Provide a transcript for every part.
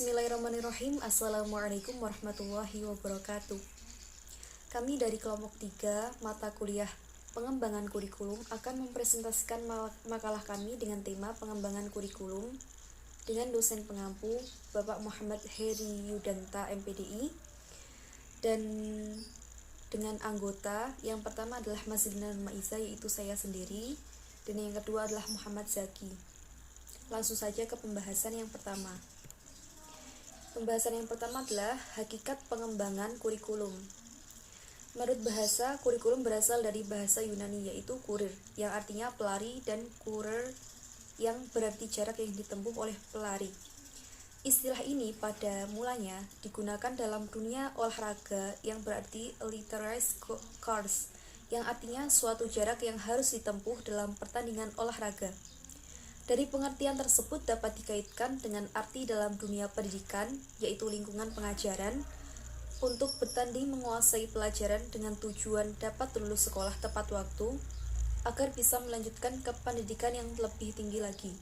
Bismillahirrahmanirrahim. Assalamualaikum warahmatullahi wabarakatuh. Kami dari kelompok 3 mata kuliah pengembangan kurikulum akan mempresentasikan makalah kami dengan tema pengembangan kurikulum dengan dosen pengampu Bapak Muhammad Heri Yudanta MPDI dan dengan anggota yang pertama adalah Mas Dinan Maiza, yaitu saya sendiri, dan yang kedua adalah Muhammad Zaki. Langsung saja ke pembahasan yang pertama. Pembahasan yang pertama adalah hakikat pengembangan kurikulum. Menurut bahasa, kurikulum berasal dari bahasa Yunani, yaitu kurir, yang artinya pelari, dan kurer yang berarti jarak yang ditempuh oleh pelari. Istilah ini pada mulanya digunakan dalam dunia olahraga yang berarti a literary course, yang artinya suatu jarak yang harus ditempuh dalam pertandingan olahraga. Dari pengertian tersebut dapat dikaitkan dengan arti dalam dunia pendidikan, yaitu lingkungan pengajaran, untuk bertanding menguasai pelajaran dengan tujuan dapat lulus sekolah tepat waktu, agar bisa melanjutkan ke pendidikan yang lebih tinggi lagi.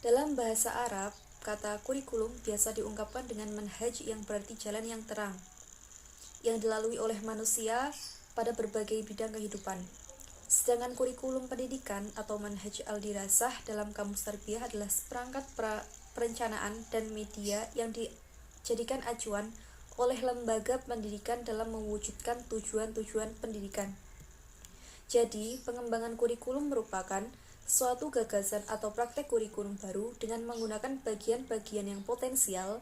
Dalam bahasa Arab, kata kurikulum biasa diungkapkan dengan manhaj yang berarti jalan yang terang, yang dilalui oleh manusia pada berbagai bidang kehidupan. Sedangkan kurikulum pendidikan atau manhaj al-dirasah dalam kamus tarbiyah adalah seperangkat perencanaan dan media yang dijadikan acuan oleh lembaga pendidikan dalam mewujudkan tujuan-tujuan pendidikan. Jadi, pengembangan kurikulum merupakan suatu gagasan atau praktek kurikulum baru dengan menggunakan bagian-bagian yang potensial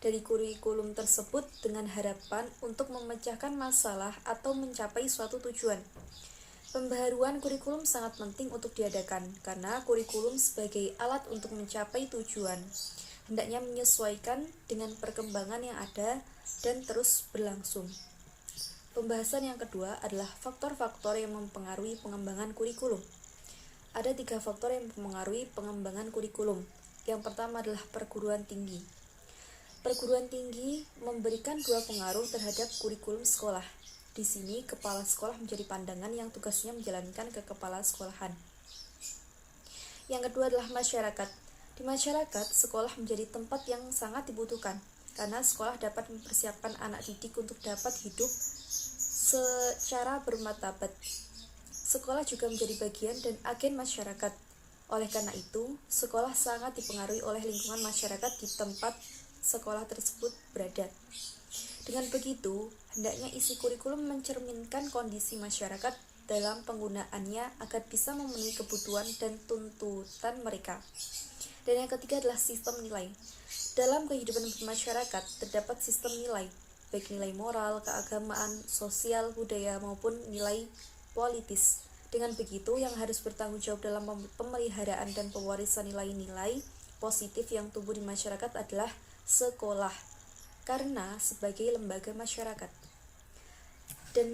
dari kurikulum tersebut dengan harapan untuk memecahkan masalah atau mencapai suatu tujuan. Pembaharuan kurikulum sangat penting untuk diadakan, karena kurikulum sebagai alat untuk mencapai tujuan hendaknya menyesuaikan dengan perkembangan yang ada dan terus berlangsung. Pembahasan yang kedua adalah faktor-faktor yang mempengaruhi pengembangan kurikulum. Ada 3 faktor yang mempengaruhi pengembangan kurikulum. Yang pertama adalah perguruan tinggi. Perguruan tinggi memberikan 2 pengaruh terhadap kurikulum sekolah. Di sini, kepala sekolah menjadi pandangan yang tugasnya menjalankan ke kepala sekolahan. Yang kedua adalah masyarakat. Di masyarakat, sekolah menjadi tempat yang sangat dibutuhkan, karena sekolah dapat mempersiapkan anak didik untuk dapat hidup secara bermartabat. Sekolah juga menjadi bagian dan agen masyarakat. Oleh karena itu, sekolah sangat dipengaruhi oleh lingkungan masyarakat di tempat sekolah tersebut berada. Dengan begitu, hendaknya isi kurikulum mencerminkan kondisi masyarakat dalam penggunaannya agar bisa memenuhi kebutuhan dan tuntutan mereka. Dan yang ketiga adalah sistem nilai. Dalam kehidupan bermasyarakat terdapat sistem nilai, baik nilai moral, keagamaan, sosial, budaya, maupun nilai politis. Dengan begitu, yang harus bertanggung jawab dalam pemeliharaan dan pewarisan nilai-nilai positif yang tumbuh di masyarakat adalah sekolah, karena sebagai lembaga masyarakat. Dan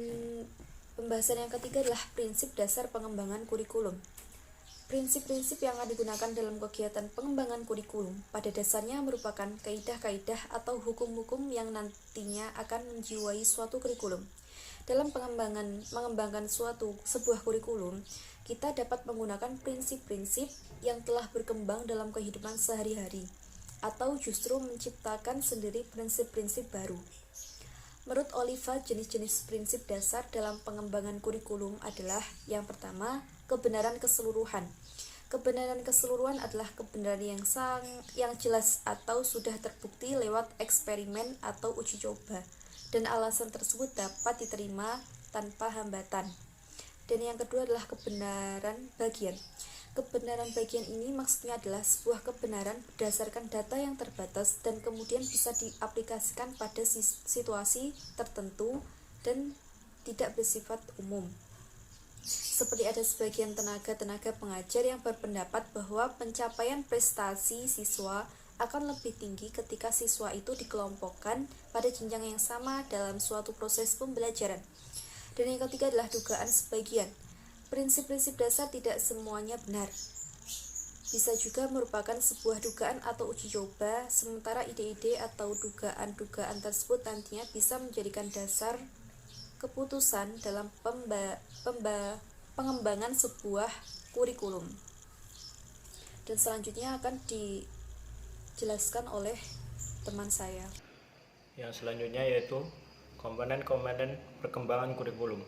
pembahasan yang ketiga adalah prinsip dasar pengembangan kurikulum. Prinsip-prinsip yang akan digunakan dalam kegiatan pengembangan kurikulum pada dasarnya merupakan kaidah-kaidah atau hukum-hukum yang nantinya akan menjiwai suatu kurikulum. Dalam mengembangkan sebuah kurikulum, kita dapat menggunakan prinsip-prinsip yang telah berkembang dalam kehidupan sehari-hari, atau justru menciptakan sendiri prinsip-prinsip baru. Menurut Oliva, jenis-jenis prinsip dasar dalam pengembangan kurikulum adalah yang pertama, kebenaran keseluruhan. Kebenaran keseluruhan adalah kebenaran yang jelas atau sudah terbukti lewat eksperimen atau uji coba, dan alasan tersebut dapat diterima tanpa hambatan. Dan yang kedua adalah kebenaran bagian. Kebenaran bagian ini maksudnya adalah sebuah kebenaran berdasarkan data yang terbatas dan kemudian bisa diaplikasikan pada situasi tertentu dan tidak bersifat umum. Seperti ada sebagian tenaga pengajar yang berpendapat bahwa pencapaian prestasi siswa akan lebih tinggi ketika siswa itu dikelompokkan pada jenjang yang sama dalam suatu proses pembelajaran. Dan yang ketiga adalah dugaan sebagian. Prinsip-prinsip dasar tidak semuanya benar. Bisa juga merupakan sebuah dugaan atau uji coba, sementara ide-ide atau dugaan-dugaan tersebut nantinya bisa menjadikan dasar keputusan dalam pengembangan sebuah kurikulum. Dan selanjutnya akan dijelaskan oleh teman saya. Yang selanjutnya yaitu komponen-komponen perkembangan kurikulum.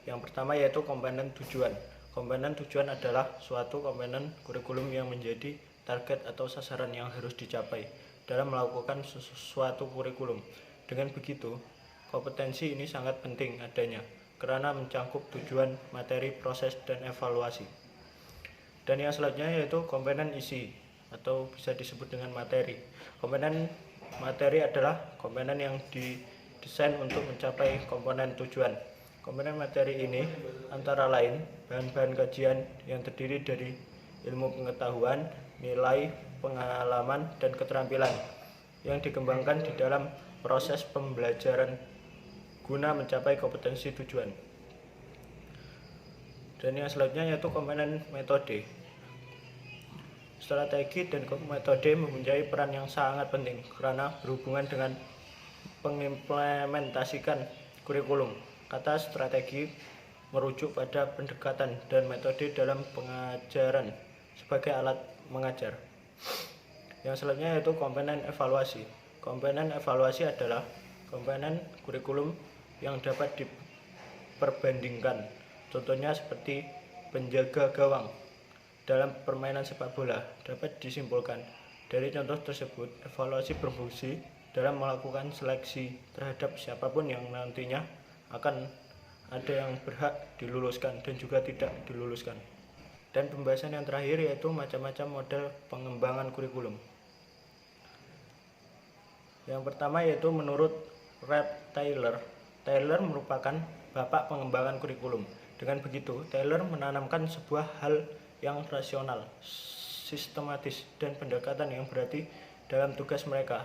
Yang pertama yaitu komponen tujuan. Komponen tujuan adalah suatu komponen kurikulum yang menjadi target atau sasaran yang harus dicapai dalam melakukan suatu kurikulum. Dengan begitu, kompetensi ini sangat penting adanya karena mencangkup tujuan, materi, proses, dan evaluasi. Dan yang selanjutnya yaitu komponen isi atau bisa disebut dengan materi. Komponen materi adalah komponen yang didesain untuk mencapai komponen tujuan. Komponen materi ini antara lain bahan-bahan kajian yang terdiri dari ilmu pengetahuan, nilai, pengalaman, dan keterampilan yang dikembangkan di dalam proses pembelajaran guna mencapai kompetensi tujuan. Dan yang selanjutnya yaitu komponen metode. Strategi dan metode mempunyai peran yang sangat penting karena berhubungan dengan mengimplementasikan kurikulum. Kata strategi merujuk pada pendekatan dan metode dalam pengajaran sebagai alat mengajar. Yang selanjutnya yaitu komponen evaluasi. Komponen evaluasi adalah komponen kurikulum yang dapat diperbandingkan. Contohnya seperti penjaga gawang dalam permainan sepak bola. Dapat disimpulkan dari contoh tersebut, evaluasi berfungsi dalam melakukan seleksi terhadap siapapun yang nantinya akan ada yang berhak diluluskan dan juga tidak diluluskan. Dan pembahasan yang terakhir yaitu macam-macam model pengembangan kurikulum. Yang pertama yaitu menurut Ralph Taylor. Taylor merupakan bapak pengembangan kurikulum. Dengan begitu, Taylor menanamkan sebuah hal yang rasional, sistematis, dan pendekatan yang berarti dalam tugas mereka.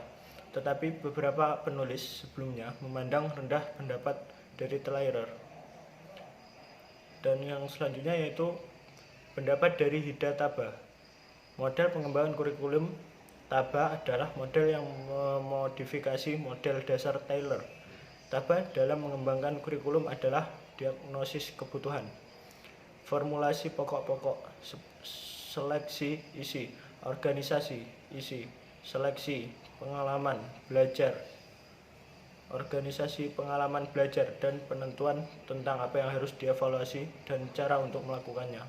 Tetapi beberapa penulis sebelumnya memandang rendah pendapat dari Taylor. Dan yang selanjutnya yaitu pendapat dari Hida Taba. Model pengembangan kurikulum Taba adalah model yang memodifikasi model dasar Taylor. Taba dalam mengembangkan kurikulum adalah diagnosis kebutuhan, formulasi pokok-pokok, seleksi isi, organisasi isi, seleksi, pengalaman belajar, organisasi pengalaman belajar, dan penentuan tentang apa yang harus dievaluasi dan cara untuk melakukannya.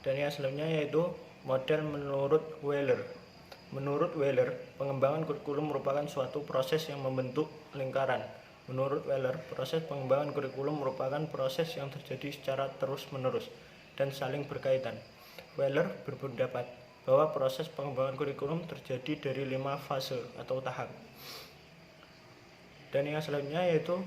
Dan yang selanjutnya yaitu model menurut Wheeler. Menurut Wheeler, pengembangan kurikulum merupakan suatu proses yang membentuk lingkaran. Menurut Wheeler, proses pengembangan kurikulum merupakan proses yang terjadi secara terus-menerus dan saling berkaitan. Wheeler berpendapat bahwa proses pengembangan kurikulum terjadi dari 5 fase atau tahap. Dan yang selanjutnya yaitu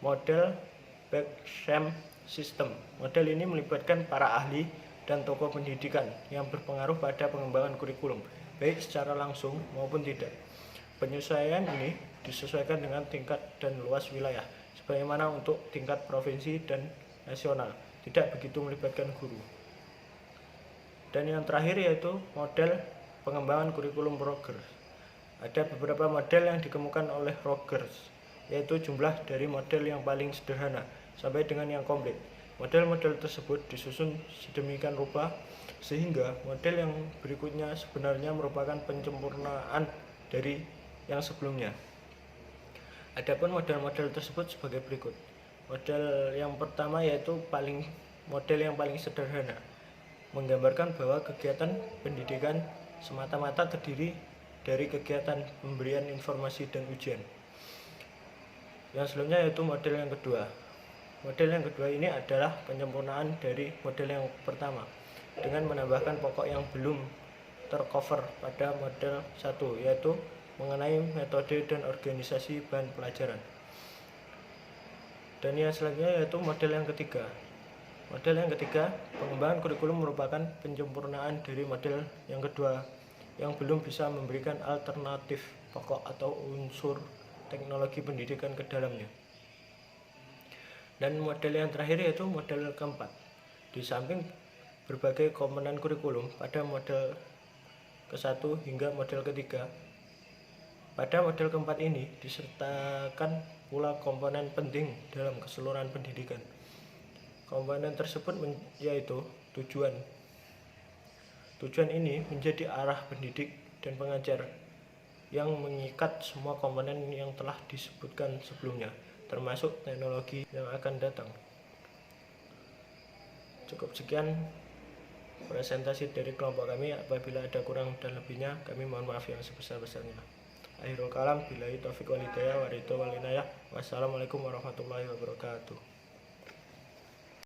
model Basham System. Model ini melibatkan para ahli dan tokoh pendidikan yang berpengaruh pada pengembangan kurikulum, baik secara langsung maupun tidak. Penyesuaian ini disesuaikan dengan tingkat dan luas wilayah, sebagaimana untuk tingkat provinsi dan nasional, tidak begitu melibatkan guru. Dan yang terakhir yaitu model pengembangan kurikulum Rogers. Ada beberapa model yang dikemukakan oleh Rogers, yaitu jumlah dari model yang paling sederhana sampai dengan yang komplit. Model-model tersebut disusun sedemikian rupa sehingga model yang berikutnya sebenarnya merupakan penyempurnaan dari yang sebelumnya. Adapun model-model tersebut sebagai berikut. Model yang pertama yaitu model yang paling sederhana, menggambarkan bahwa kegiatan pendidikan semata-mata terdiri dari kegiatan pemberian informasi dan ujian. Yang selanjutnya yaitu model yang kedua. Model yang kedua ini adalah penyempurnaan dari model yang pertama dengan menambahkan pokok yang belum tercover pada model 1, yaitu mengenai metode dan organisasi bahan pelajaran. Dan yang selanjutnya yaitu model yang ketiga. Model yang ketiga, pengembangan kurikulum merupakan penyempurnaan dari model yang kedua yang belum bisa memberikan alternatif pokok atau unsur teknologi pendidikan ke dalamnya. Dan model yang terakhir yaitu model keempat. Di samping berbagai komponen kurikulum pada model ke-1 hingga model ketiga, pada model keempat ini disertakan pula komponen penting dalam keseluruhan pendidikan. Komponen tersebut yaitu tujuan. Tujuan ini menjadi arah pendidik dan pengajar yang mengikat semua komponen yang telah disebutkan sebelumnya, termasuk teknologi yang akan datang. Cukup sekian presentasi dari kelompok kami. Apabila ada kurang dan lebihnya, kami mohon maaf yang sebesar-besarnya. Akhirul kalam, billahi taufiq wal hidayah, wa ridho wal inayah. Wassalamualaikum warahmatullahi wabarakatuh.